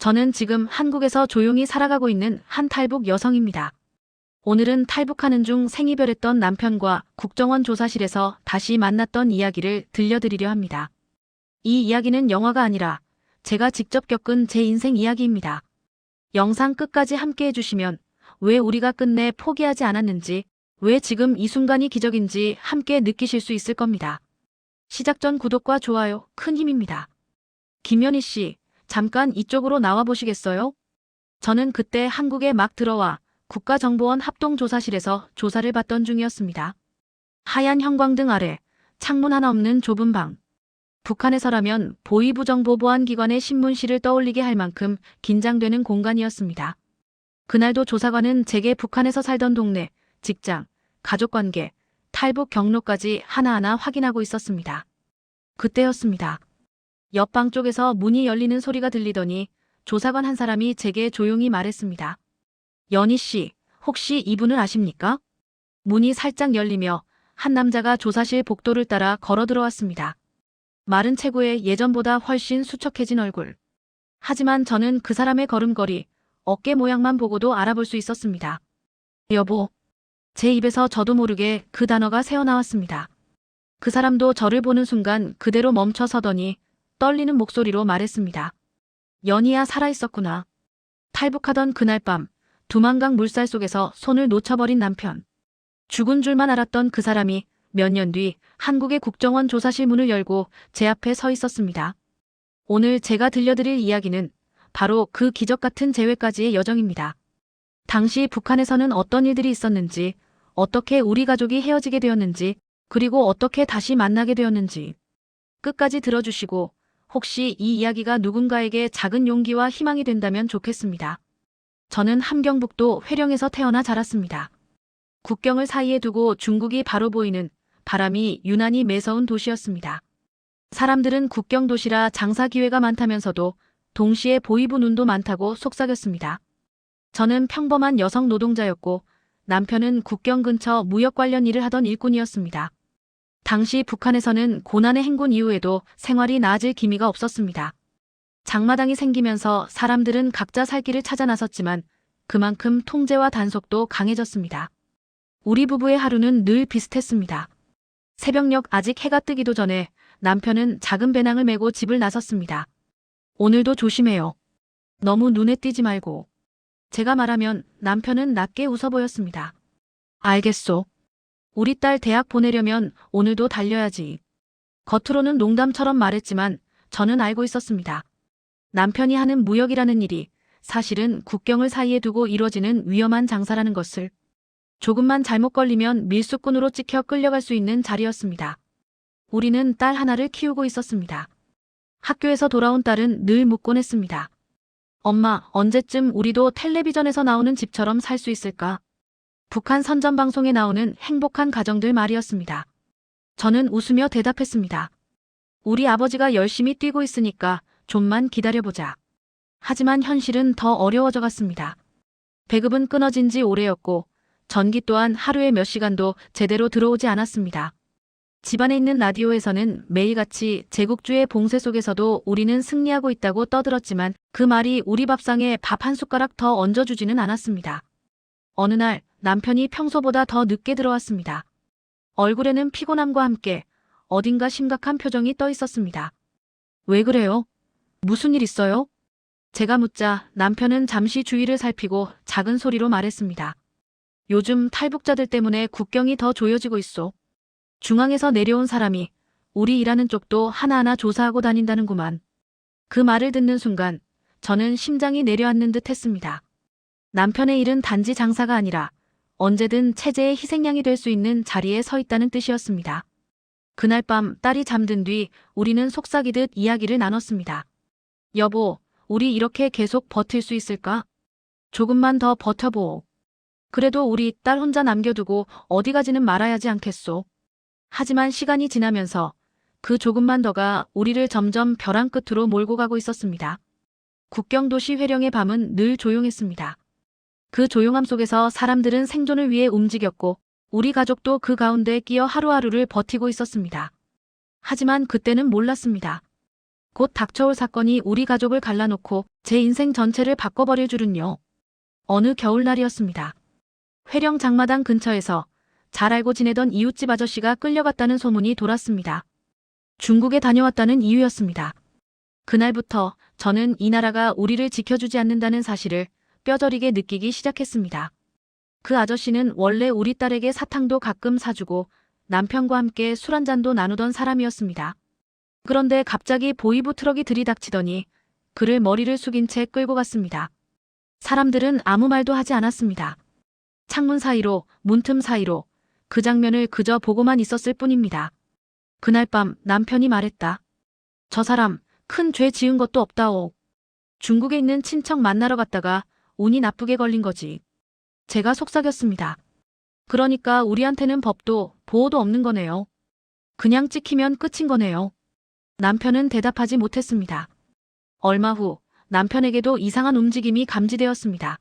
저는 지금 한국에서 조용히 살아가고 있는 한 탈북 여성입니다. 오늘은 탈북하는 중 생이별했던 남편과 국정원 조사실에서 다시 만났던 이야기를 들려드리려 합니다. 이 이야기는 영화가 아니라 제가 직접 겪은 제 인생 이야기입니다. 영상 끝까지 함께 해주시면 왜 우리가 끝내 포기하지 않았는지, 왜 지금 이 순간이 기적인지 함께 느끼실 수 있을 겁니다. 시작 전 구독과 좋아요 큰 힘입니다. 김연희 씨, 잠깐 이쪽으로 나와 보시겠어요? 저는 그때 한국에 막 들어와 국가정보원 합동조사실에서 조사를 받던 중이었습니다. 하얀 형광등 아래 창문 하나 없는 좁은 방. 북한에서라면 보위부정보보안기관의 신문실을 떠올리게 할 만큼 긴장되는 공간이었습니다. 그날도 조사관은 제게 북한에서 살던 동네, 직장, 가족관계, 탈북 경로까지 하나하나 확인하고 있었습니다. 그때였습니다. 옆방 쪽에서 문이 열리는 소리가 들리더니 조사관 한 사람이 제게 조용히 말했습니다. 연희 씨, 혹시 이분을 아십니까? 문이 살짝 열리며 한 남자가 조사실 복도를 따라 걸어 들어왔습니다. 마른 체구에 예전보다 훨씬 수척해진 얼굴. 하지만 저는 그 사람의 걸음걸이, 어깨 모양만 보고도 알아볼 수 있었습니다. 여보. 제 입에서 저도 모르게 그 단어가 새어나왔습니다. 그 사람도 저를 보는 순간 그대로 멈춰 서더니 떨리는 목소리로 말했습니다. 연희야 살아있었구나. 탈북하던 그날 밤 두만강 물살 속에서 손을 놓쳐버린 남편. 죽은 줄만 알았던 그 사람이 몇 년 뒤 한국의 국정원 조사실 문을 열고 제 앞에 서 있었습니다. 오늘 제가 들려드릴 이야기는 바로 그 기적 같은 재회까지의 여정입니다. 당시 북한에서는 어떤 일들이 있었는지, 어떻게 우리 가족이 헤어지게 되었는지, 그리고 어떻게 다시 만나게 되었는지 끝까지 들어주시고 혹시 이 이야기가 누군가에게 작은 용기와 희망이 된다면 좋겠습니다. 저는 함경북도 회령에서 태어나 자랐습니다. 국경을 사이에 두고 중국이 바로 보이는 바람이 유난히 매서운 도시였습니다. 사람들은 국경 도시라 장사 기회가 많다면서도 동시에 보이부 눈도 많다고 속삭였습니다. 저는 평범한 여성 노동자였고 남편은 국경 근처 무역 관련 일을 하던 일꾼이었습니다. 당시 북한에서는 고난의 행군 이후에도 생활이 나아질 기미가 없었습니다. 장마당이 생기면서 사람들은 각자 살 길을 찾아 나섰지만 그만큼 통제와 단속도 강해졌습니다. 우리 부부의 하루는 늘 비슷했습니다. 새벽녘 아직 해가 뜨기도 전에 남편은 작은 배낭을 메고 집을 나섰습니다. 오늘도 조심해요. 너무 눈에 띄지 말고. 제가 말하면 남편은 낮게 웃어 보였습니다. 알겠소. 우리 딸 대학 보내려면 오늘도 달려야지. 겉으로는 농담처럼 말했지만 저는 알고 있었습니다. 남편이 하는 무역이라는 일이 사실은 국경을 사이에 두고 이루어지는 위험한 장사라는 것을. 조금만 잘못 걸리면 밀수꾼으로 찍혀 끌려갈 수 있는 자리였습니다. 우리는 딸 하나를 키우고 있었습니다. 학교에서 돌아온 딸은 늘 묻곤 했습니다. 엄마, 언제쯤 우리도 텔레비전에서 나오는 집처럼 살 수 있을까? 북한 선전방송에 나오는 행복한 가정들 말이었습니다. 저는 웃으며 대답했습니다. 우리 아버지가 열심히 뛰고 있으니까 좀만 기다려보자. 하지만 현실은 더 어려워져 갔습니다. 배급은 끊어진 지 오래였고 전기 또한 하루에 몇 시간도 제대로 들어오지 않았습니다. 집안에 있는 라디오에서는 매일같이 제국주의 봉쇄 속에서도 우리는 승리하고 있다고 떠들었지만 그 말이 우리 밥상에 밥 한 숟가락 더 얹어주지는 않았습니다. 어느 날 남편이 평소보다 더 늦게 들어왔습니다. 얼굴에는 피곤함과 함께 어딘가 심각한 표정이 떠 있었습니다. 왜 그래요? 무슨 일 있어요? 제가 묻자 남편은 잠시 주위를 살피고 작은 소리로 말했습니다. 요즘 탈북자들 때문에 국경이 더 조여지고 있어. 중앙에서 내려온 사람이 우리 일하는 쪽도 하나하나 조사하고 다닌다는구만. 그 말을 듣는 순간 저는 심장이 내려앉는 듯 했습니다. 남편의 일은 단지 장사가 아니라 언제든 체제의 희생양이 될 수 있는 자리에 서 있다는 뜻이었습니다. 그날 밤 딸이 잠든 뒤 우리는 속삭이듯 이야기를 나눴습니다. 여보, 우리 이렇게 계속 버틸 수 있을까? 조금만 더 버텨보. 그래도 우리 딸 혼자 남겨두고 어디 가지는 말아야지 않겠소. 하지만 시간이 지나면서 그 조금만 더가 우리를 점점 벼랑 끝으로 몰고 가고 있었습니다. 국경도시 회령의 밤은 늘 조용했습니다. 그 조용함 속에서 사람들은 생존을 위해 움직였고 우리 가족도 그 가운데 끼어 하루하루를 버티고 있었습니다. 하지만 그때는 몰랐습니다. 곧 닥쳐올 사건이 우리 가족을 갈라놓고 제 인생 전체를 바꿔버릴 줄은요. 어느 겨울날이었습니다. 회령 장마당 근처에서 잘 알고 지내던 이웃집 아저씨가 끌려갔다는 소문이 돌았습니다. 중국에 다녀왔다는 이유였습니다. 그날부터 저는 이 나라가 우리를 지켜주지 않는다는 사실을 뼈저리게 느끼기 시작했습니다. 그 아저씨는 원래 우리 딸에게 사탕도 가끔 사주고 남편과 함께 술 한 잔도 나누던 사람이었습니다. 그런데 갑자기 보이부 트럭이 들이닥치더니 그를 머리를 숙인 채 끌고 갔습니다. 사람들은 아무 말도 하지 않았습니다. 창문 사이로, 문틈 사이로 그 장면을 그저 보고만 있었을 뿐입니다. 그날 밤 남편이 말했다. 저 사람 큰 죄 지은 것도 없다오. 중국에 있는 친척 만나러 갔다가 운이 나쁘게 걸린 거지. 제가 속삭였습니다. 그러니까 우리한테는 법도 보호도 없는 거네요. 그냥 찍히면 끝인 거네요. 남편은 대답하지 못했습니다. 얼마 후 남편에게도 이상한 움직임이 감지되었습니다.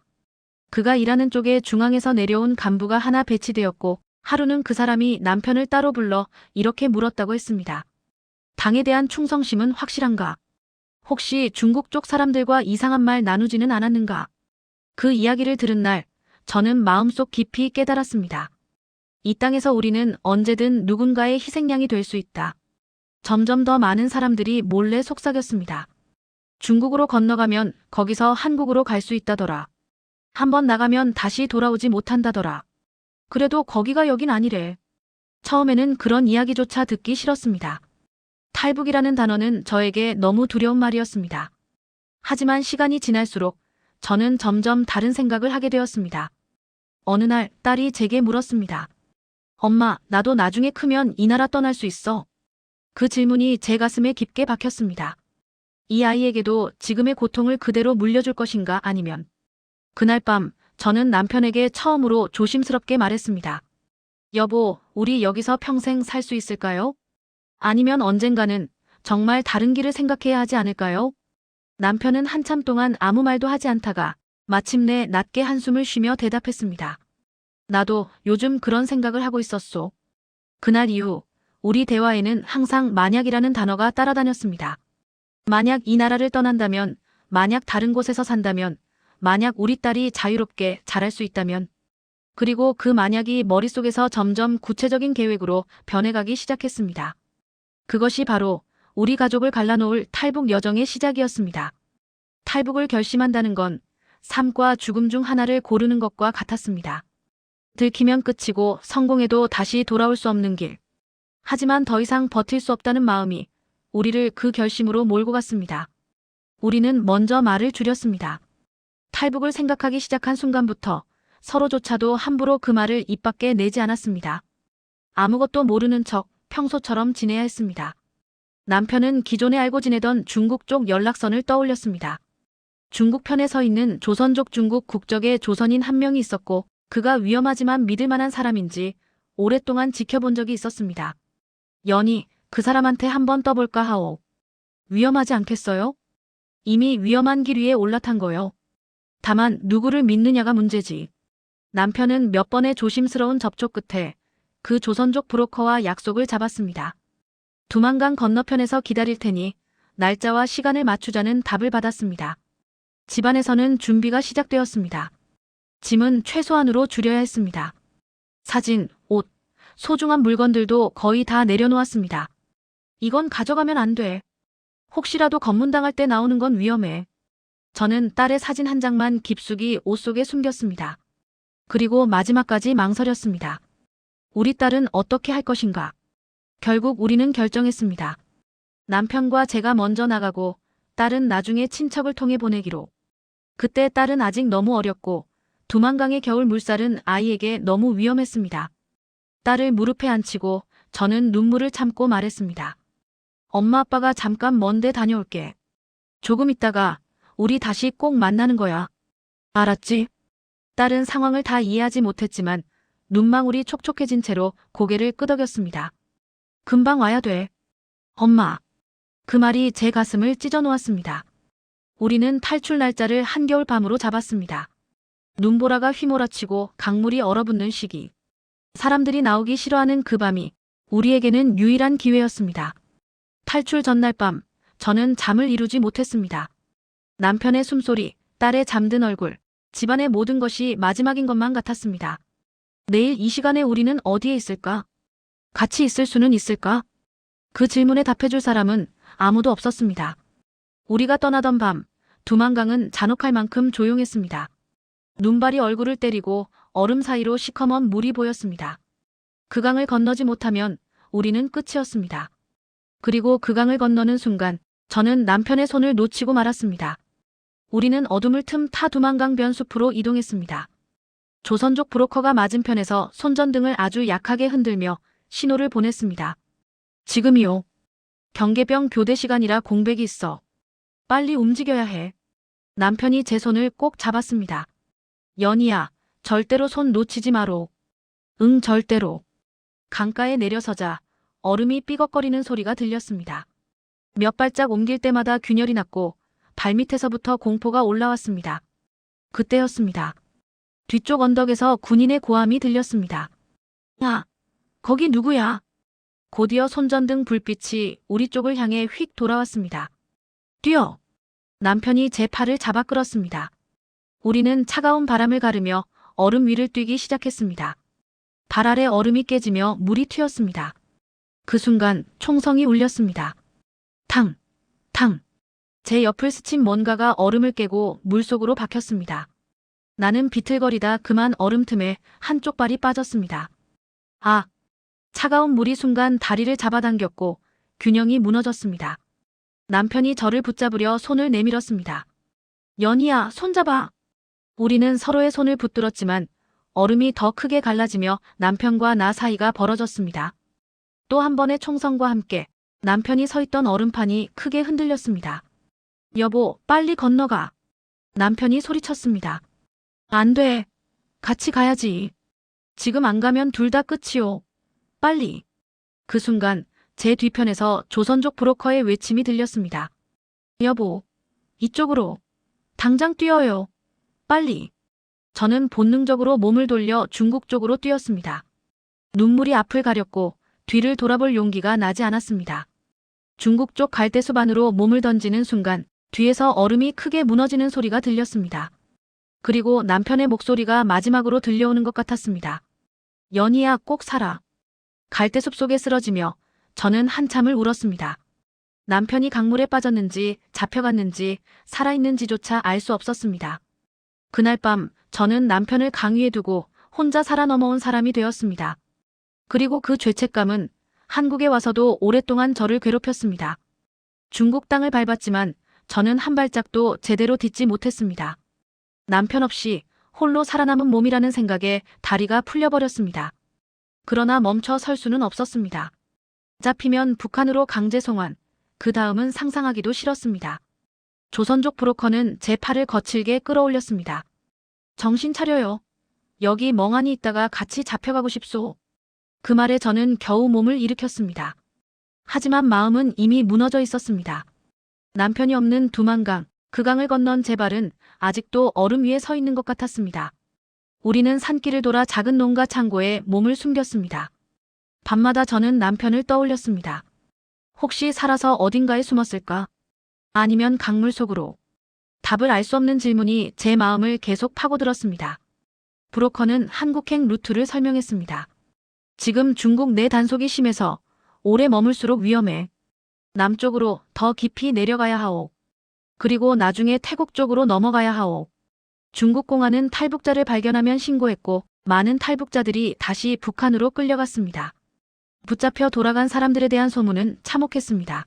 그가 일하는 쪽에 중앙에서 내려온 간부가 하나 배치되었고 하루는 그 사람이 남편을 따로 불러 이렇게 물었다고 했습니다. 당에 대한 충성심은 확실한가? 혹시 중국 쪽 사람들과 이상한 말 나누지는 않았는가? 그 이야기를 들은 날 저는 마음속 깊이 깨달았습니다. 이 땅에서 우리는 언제든 누군가의 희생양이 될 수 있다. 점점 더 많은 사람들이 몰래 속삭였습니다. 중국으로 건너가면 거기서 한국으로 갈 수 있다더라. 한번 나가면 다시 돌아오지 못한다더라. 그래도 거기가 여긴 아니래. 처음에는 그런 이야기조차 듣기 싫었습니다. 탈북이라는 단어는 저에게 너무 두려운 말이었습니다. 하지만 시간이 지날수록 저는 점점 다른 생각을 하게 되었습니다. 어느 날 딸이 제게 물었습니다. 엄마, 나도 나중에 크면 이 나라 떠날 수 있어? 그 질문이 제 가슴에 깊게 박혔습니다. 이 아이에게도 지금의 고통을 그대로 물려줄 것인가 아니면. 그날 밤 저는 남편에게 처음으로 조심스럽게 말했습니다. 여보, 우리 여기서 평생 살 수 있을까요? 아니면 언젠가는 정말 다른 길을 생각해야 하지 않을까요? 남편은 한참 동안 아무 말도 하지 않다가 마침내 낮게 한숨을 쉬며 대답했습니다. 나도 요즘 그런 생각을 하고 있었소. 그날 이후 우리 대화에는 항상 만약이라는 단어가 따라다녔습니다. 만약 이 나라를 떠난다면, 만약 다른 곳에서 산다면, 만약 우리 딸이 자유롭게 자랄 수 있다면, 그리고 그 만약이 머릿속에서 점점 구체적인 계획으로 변해가기 시작했습니다. 그것이 바로 우리 가족을 갈라놓을 탈북 여정의 시작이었습니다. 탈북을 결심한다는 건 삶과 죽음 중 하나를 고르는 것과 같았습니다. 들키면 끝이고 성공해도 다시 돌아올 수 없는 길. 하지만 더 이상 버틸 수 없다는 마음이 우리를 그 결심으로 몰고 갔습니다. 우리는 먼저 말을 줄였습니다. 탈북을 생각하기 시작한 순간부터 서로조차도 함부로 그 말을 입 밖에 내지 않았습니다. 아무것도 모르는 척 평소처럼 지내야 했습니다. 남편은 기존에 알고 지내던 중국 쪽 연락선을 떠올렸습니다. 중국 편에 서 있는 조선족 중국 국적의 조선인 한 명이 있었고 그가 위험하지만 믿을 만한 사람인지 오랫동안 지켜본 적이 있었습니다. 연희, 그 사람한테 한번 떠볼까 하오. 위험하지 않겠어요? 이미 위험한 길 위에 올라탄 거요. 다만 누구를 믿느냐가 문제지. 남편은 몇 번의 조심스러운 접촉 끝에 그 조선족 브로커와 약속을 잡았습니다. 두만강 건너편에서 기다릴 테니 날짜와 시간을 맞추자는 답을 받았습니다. 집안에서는 준비가 시작되었습니다. 짐은 최소한으로 줄여야 했습니다. 사진, 옷, 소중한 물건들도 거의 다 내려놓았습니다. 이건 가져가면 안 돼. 혹시라도 검문당할 때 나오는 건 위험해. 저는 딸의 사진 한 장만 깊숙이 옷 속에 숨겼습니다. 그리고 마지막까지 망설였습니다. 우리 딸은 어떻게 할 것인가? 결국 우리는 결정했습니다. 남편과 제가 먼저 나가고 딸은 나중에 친척을 통해 보내기로. 그때 딸은 아직 너무 어렸고 두만강의 겨울 물살은 아이에게 너무 위험했습니다. 딸을 무릎에 앉히고 저는 눈물을 참고 말했습니다. 엄마 아빠가 잠깐 먼데 다녀올게. 조금 있다가 우리 다시 꼭 만나는 거야. 알았지? 딸은 상황을 다 이해하지 못했지만 눈망울이 촉촉해진 채로 고개를 끄덕였습니다. 금방 와야 돼. 엄마. 그 말이 제 가슴을 찢어놓았습니다. 우리는 탈출 날짜를 한겨울 밤으로 잡았습니다. 눈보라가 휘몰아치고 강물이 얼어붙는 시기. 사람들이 나오기 싫어하는 그 밤이 우리에게는 유일한 기회였습니다. 탈출 전날 밤, 저는 잠을 이루지 못했습니다. 남편의 숨소리, 딸의 잠든 얼굴, 집안의 모든 것이 마지막인 것만 같았습니다. 내일 이 시간에 우리는 어디에 있을까? 같이 있을 수는 있을까? 그 질문에 답해줄 사람은 아무도 없었습니다. 우리가 떠나던 밤, 두만강은 잔혹할 만큼 조용했습니다. 눈발이 얼굴을 때리고 얼음 사이로 시커먼 물이 보였습니다. 그 강을 건너지 못하면 우리는 끝이었습니다. 그리고 그 강을 건너는 순간 저는 남편의 손을 놓치고 말았습니다. 우리는 어둠을 틈타 두만강 변숲으로 이동했습니다. 조선족 브로커가 맞은편에서 손전등을 아주 약하게 흔들며 신호를 보냈습니다. 지금이요. 경계병 교대 시간이라 공백이 있어. 빨리 움직여야 해. 남편이 제 손을 꼭 잡았습니다. 연희야, 절대로 손 놓치지 마로. 응, 절대로. 강가에 내려서자 얼음이 삐걱거리는 소리가 들렸습니다. 몇 발짝 옮길 때마다 균열이 났고 발밑에서부터 공포가 올라왔습니다. 그때였습니다. 뒤쪽 언덕에서 군인의 고함이 들렸습니다. 야, 거기 누구야? 곧이어 손전등 불빛이 우리 쪽을 향해 휙 돌아왔습니다. 뛰어! 남편이 제 팔을 잡아 끌었습니다. 우리는 차가운 바람을 가르며 얼음 위를 뛰기 시작했습니다. 발 아래 얼음이 깨지며 물이 튀었습니다. 그 순간 총성이 울렸습니다. 탕! 탕! 제 옆을 스친 뭔가가 얼음을 깨고 물속으로 박혔습니다. 나는 비틀거리다 그만 얼음 틈에 한쪽 발이 빠졌습니다. 아! 차가운 물이 순간 다리를 잡아당겼고 균형이 무너졌습니다. 남편이 저를 붙잡으려 손을 내밀었습니다. 연희야, 손잡아! 우리는 서로의 손을 붙들었지만 얼음이 더 크게 갈라지며 남편과 나 사이가 벌어졌습니다. 또 한 번의 총성과 함께 남편이 서 있던 얼음판이 크게 흔들렸습니다. 여보, 빨리 건너가. 남편이 소리쳤습니다. 안 돼. 같이 가야지. 지금 안 가면 둘 다 끝이요. 빨리. 그 순간 제 뒤편에서 조선족 브로커의 외침이 들렸습니다. 여보, 이쪽으로. 당장 뛰어요. 빨리. 저는 본능적으로 몸을 돌려 중국 쪽으로 뛰었습니다. 눈물이 앞을 가렸고 뒤를 돌아볼 용기가 나지 않았습니다. 중국 쪽 갈대숲 안으로 몸을 던지는 순간 뒤에서 얼음이 크게 무너지는 소리가 들렸습니다. 그리고 남편의 목소리가 마지막으로 들려오는 것 같았습니다. 연희야, 꼭 살아. 갈대숲 속에 쓰러지며 저는 한참을 울었습니다. 남편이 강물에 빠졌는지 잡혀갔는지 살아있는지조차 알 수 없었습니다. 그날 밤 저는 남편을 강 위에 두고 혼자 살아 넘어온 사람이 되었습니다. 그리고 그 죄책감은 한국에 와서도 오랫동안 저를 괴롭혔습니다. 중국 땅을 밟았지만 저는 한 발짝도 제대로 딛지 못했습니다. 남편 없이 홀로 살아남은 몸이라는 생각에 다리가 풀려버렸습니다. 그러나 멈춰 설 수는 없었습니다. 잡히면 북한으로 강제 송환, 그 다음은 상상하기도 싫었습니다. 조선족 브로커는 제 팔을 거칠게 끌어올렸습니다. 정신 차려요. 여기 멍하니 있다가 같이 잡혀가고 싶소. 그 말에 저는 겨우 몸을 일으켰습니다. 하지만 마음은 이미 무너져 있었습니다. 남편이 없는 두만강, 그 강을 건넌 제 발은 아직도 얼음 위에 서 있는 것 같았습니다. 우리는 산길을 돌아 작은 농가 창고에 몸을 숨겼습니다. 밤마다 저는 남편을 떠올렸습니다. 혹시 살아서 어딘가에 숨었을까? 아니면 강물 속으로. 답을 알 수 없는 질문이 제 마음을 계속 파고들었습니다. 브로커는 한국행 루트를 설명했습니다. 지금 중국 내 단속이 심해서 오래 머물수록 위험해. 남쪽으로 더 깊이 내려가야 하오. 그리고 나중에 태국 쪽으로 넘어가야 하오. 중국 공안은 탈북자를 발견하면 신고했고 많은 탈북자들이 다시 북한으로 끌려갔습니다. 붙잡혀 돌아간 사람들에 대한 소문은 참혹했습니다.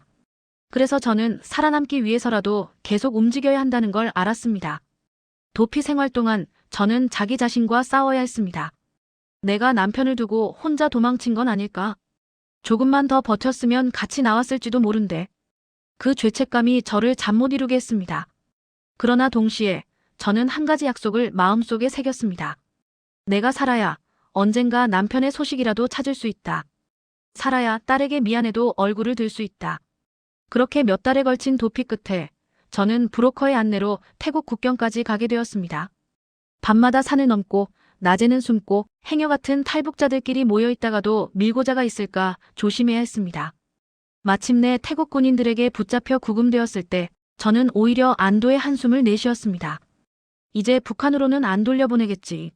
그래서 저는 살아남기 위해서라도 계속 움직여야 한다는 걸 알았습니다. 도피 생활 동안 저는 자기 자신과 싸워야 했습니다. 내가 남편을 두고 혼자 도망친 건 아닐까? 조금만 더 버텼으면 같이 나왔을지도 모른대. 그 죄책감이 저를 잠 못 이루게 했습니다. 그러나 동시에 저는 한 가지 약속을 마음속에 새겼습니다. 내가 살아야 언젠가 남편의 소식이라도 찾을 수 있다. 살아야 딸에게 미안해도 얼굴을 들 수 있다. 그렇게 몇 달에 걸친 도피 끝에 저는 브로커의 안내로 태국 국경까지 가게 되었습니다. 밤마다 산을 넘고 낮에는 숨고 해녀 같은 탈북자들끼리 모여 있다가도 밀고자가 있을까 조심해야 했습니다. 마침내 태국 군인들에게 붙잡혀 구금되었을 때 저는 오히려 안도의 한숨을 내쉬었습니다. 이제 북한으로는 안 돌려보내겠지.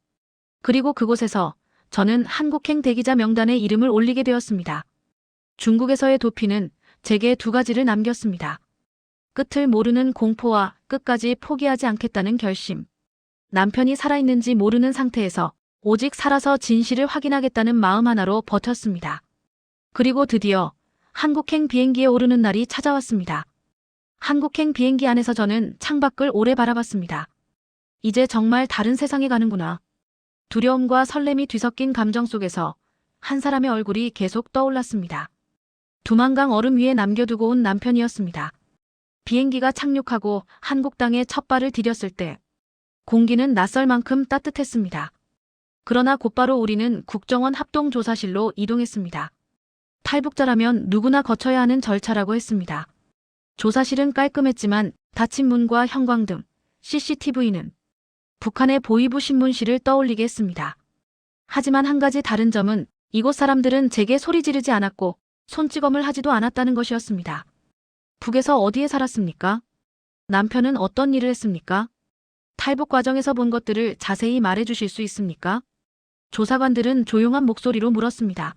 그리고 그곳에서 저는 한국행 대기자 명단에 이름을 올리게 되었습니다. 중국에서의 도피는 제게 두 가지를 남겼습니다. 끝을 모르는 공포와 끝까지 포기하지 않겠다는 결심. 남편이 살아있는지 모르는 상태에서 오직 살아서 진실을 확인하겠다는 마음 하나로 버텼습니다. 그리고 드디어 한국행 비행기에 오르는 날이 찾아왔습니다. 한국행 비행기 안에서 저는 창밖을 오래 바라봤습니다. 이제 정말 다른 세상에 가는구나. 두려움과 설렘이 뒤섞인 감정 속에서 한 사람의 얼굴이 계속 떠올랐습니다. 두만강 얼음 위에 남겨두고 온 남편이었습니다. 비행기가 착륙하고 한국 땅에 첫 발을 디뎠을 때 공기는 낯설 만큼 따뜻했습니다. 그러나 곧바로 우리는 국정원 합동조사실로 이동했습니다. 탈북자라면 누구나 거쳐야 하는 절차라고 했습니다. 조사실은 깔끔했지만 닫힌 문과 형광등, CCTV는 북한의 보위부 신문실을 떠올리게 했습니다. 하지만 한 가지 다른 점은 이곳 사람들은 제게 소리 지르지 않았고 손찌검을 하지도 않았다는 것이었습니다. 북에서 어디에 살았습니까? 남편은 어떤 일을 했습니까? 탈북 과정에서 본 것들을 자세히 말해주실 수 있습니까? 조사관들은 조용한 목소리로 물었습니다.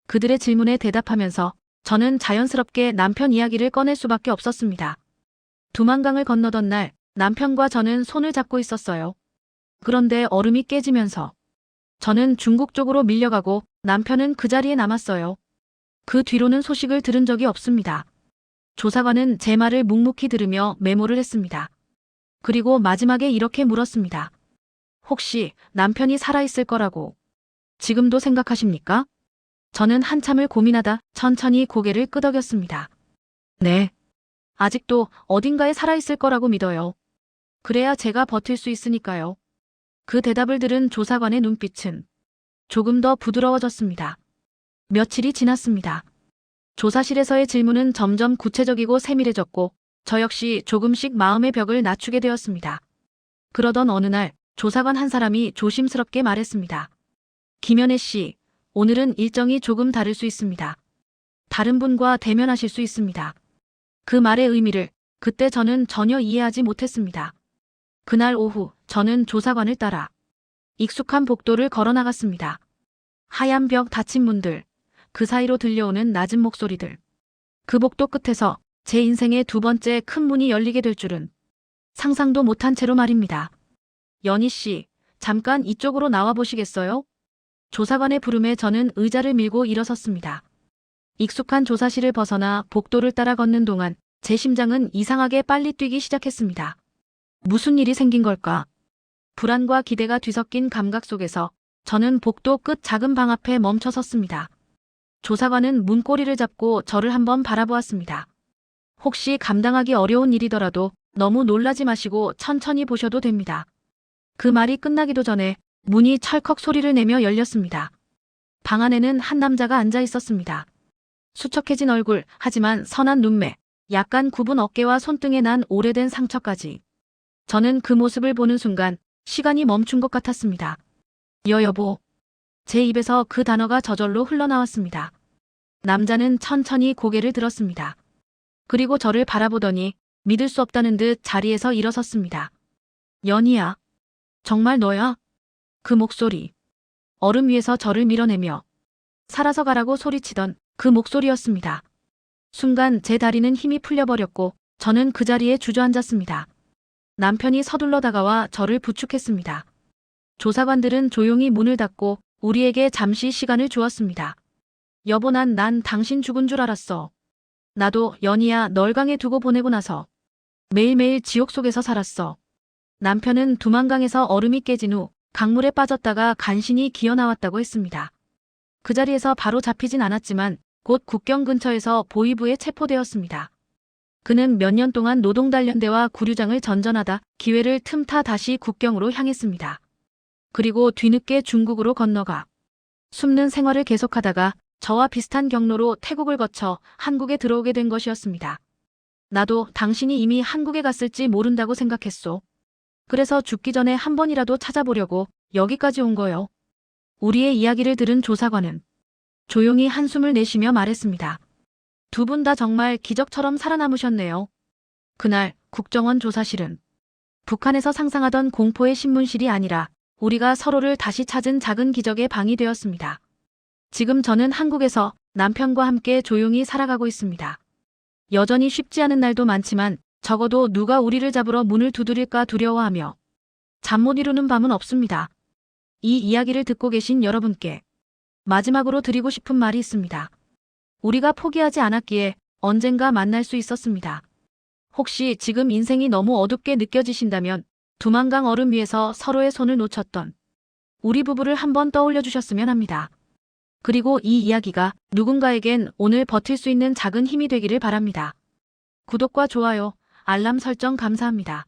그들의 질문에 대답하면서 저는 자연스럽게 남편 이야기를 꺼낼 수밖에 없었습니다. 두만강을 건너던 날 남편과 저는 손을 잡고 있었어요. 그런데 얼음이 깨지면서 저는 중국 쪽으로 밀려가고 남편은 그 자리에 남았어요. 그 뒤로는 소식을 들은 적이 없습니다. 조사관은 제 말을 묵묵히 들으며 메모를 했습니다. 그리고 마지막에 이렇게 물었습니다. 혹시 남편이 살아있을 거라고 지금도 생각하십니까? 저는 한참을 고민하다 천천히 고개를 끄덕였습니다. 네. 아직도 어딘가에 살아있을 거라고 믿어요. 그래야 제가 버틸 수 있으니까요. 그 대답을 들은 조사관의 눈빛은 조금 더 부드러워졌습니다. 며칠이 지났습니다. 조사실에서의 질문은 점점 구체적이고 세밀해졌고 저 역시 조금씩 마음의 벽을 낮추게 되었습니다. 그러던 어느 날 조사관 한 사람이 조심스럽게 말했습니다. 김연애 씨, 오늘은 일정이 조금 다를 수 있습니다. 다른 분과 대면하실 수 있습니다. 그 말의 의미를 그때 저는 전혀 이해하지 못했습니다. 그날 오후 저는 조사관을 따라 익숙한 복도를 걸어 나갔습니다. 하얀 벽 닫힌 문들, 그 사이로 들려오는 낮은 목소리들. 그 복도 끝에서 제 인생의 두 번째 큰 문이 열리게 될 줄은 상상도 못한 채로 말입니다. 연희 씨, 잠깐 이쪽으로 나와 보시겠어요? 조사관의 부름에 저는 의자를 밀고 일어섰습니다. 익숙한 조사실을 벗어나 복도를 따라 걷는 동안 제 심장은 이상하게 빨리 뛰기 시작했습니다. 무슨 일이 생긴 걸까? 불안과 기대가 뒤섞인 감각 속에서 저는 복도 끝 작은 방 앞에 멈춰 섰습니다. 조사관은 문고리를 잡고 저를 한번 바라보았습니다. 혹시 감당하기 어려운 일이더라도 너무 놀라지 마시고 천천히 보셔도 됩니다. 그 말이 끝나기도 전에 문이 철컥 소리를 내며 열렸습니다. 방 안에는 한 남자가 앉아 있었습니다. 수척해진 얼굴, 하지만 선한 눈매, 약간 굽은 어깨와 손등에 난 오래된 상처까지. 저는 그 모습을 보는 순간 시간이 멈춘 것 같았습니다. 여보. 제 입에서 그 단어가 저절로 흘러나왔습니다. 남자는 천천히 고개를 들었습니다. 그리고 저를 바라보더니 믿을 수 없다는 듯 자리에서 일어섰습니다. 연희야. 정말 너야? 그 목소리. 얼음 위에서 저를 밀어내며 살아서 가라고 소리치던 그 목소리였습니다. 순간 제 다리는 힘이 풀려버렸고 저는 그 자리에 주저앉았습니다. 남편이 서둘러 다가와 저를 부축했습니다. 조사관들은 조용히 문을 닫고 우리에게 잠시 시간을 주었습니다. 여보, 난 당신 죽은 줄 알았어. 나도 연희야, 널 강에 두고 보내고 나서 매일매일 지옥 속에서 살았어. 남편은 두만강에서 얼음이 깨진 후 강물에 빠졌다가 간신히 기어 나왔다고 했습니다. 그 자리에서 바로 잡히진 않았지만 곧 국경 근처에서 보위부에 체포되었습니다. 그는 몇 년 동안 노동단련대와 구류장을 전전하다 기회를 틈타 다시 국경으로 향했습니다. 그리고 뒤늦게 중국으로 건너가 숨는 생활을 계속하다가 저와 비슷한 경로로 태국을 거쳐 한국에 들어오게 된 것이었습니다. 나도 당신이 이미 한국에 갔을지 모른다고 생각했소. 그래서 죽기 전에 한 번이라도 찾아보려고 여기까지 온 거요. 우리의 이야기를 들은 조사관은 조용히 한숨을 내쉬며 말했습니다. 두 분 다 정말 기적처럼 살아남으셨네요. 그날 국정원 조사실은 북한에서 상상하던 공포의 신문실이 아니라 우리가 서로를 다시 찾은 작은 기적의 방이 되었습니다. 지금 저는 한국에서 남편과 함께 조용히 살아가고 있습니다. 여전히 쉽지 않은 날도 많지만 적어도 누가 우리를 잡으러 문을 두드릴까 두려워하며 잠 못 이루는 밤은 없습니다. 이 이야기를 듣고 계신 여러분께 마지막으로 드리고 싶은 말이 있습니다. 우리가 포기하지 않았기에 언젠가 만날 수 있었습니다. 혹시 지금 인생이 너무 어둡게 느껴지신다면 두만강 얼음 위에서 서로의 손을 놓쳤던 우리 부부를 한번 떠올려 주셨으면 합니다. 그리고 이 이야기가 누군가에겐 오늘 버틸 수 있는 작은 힘이 되기를 바랍니다. 구독과 좋아요, 알람 설정 감사합니다.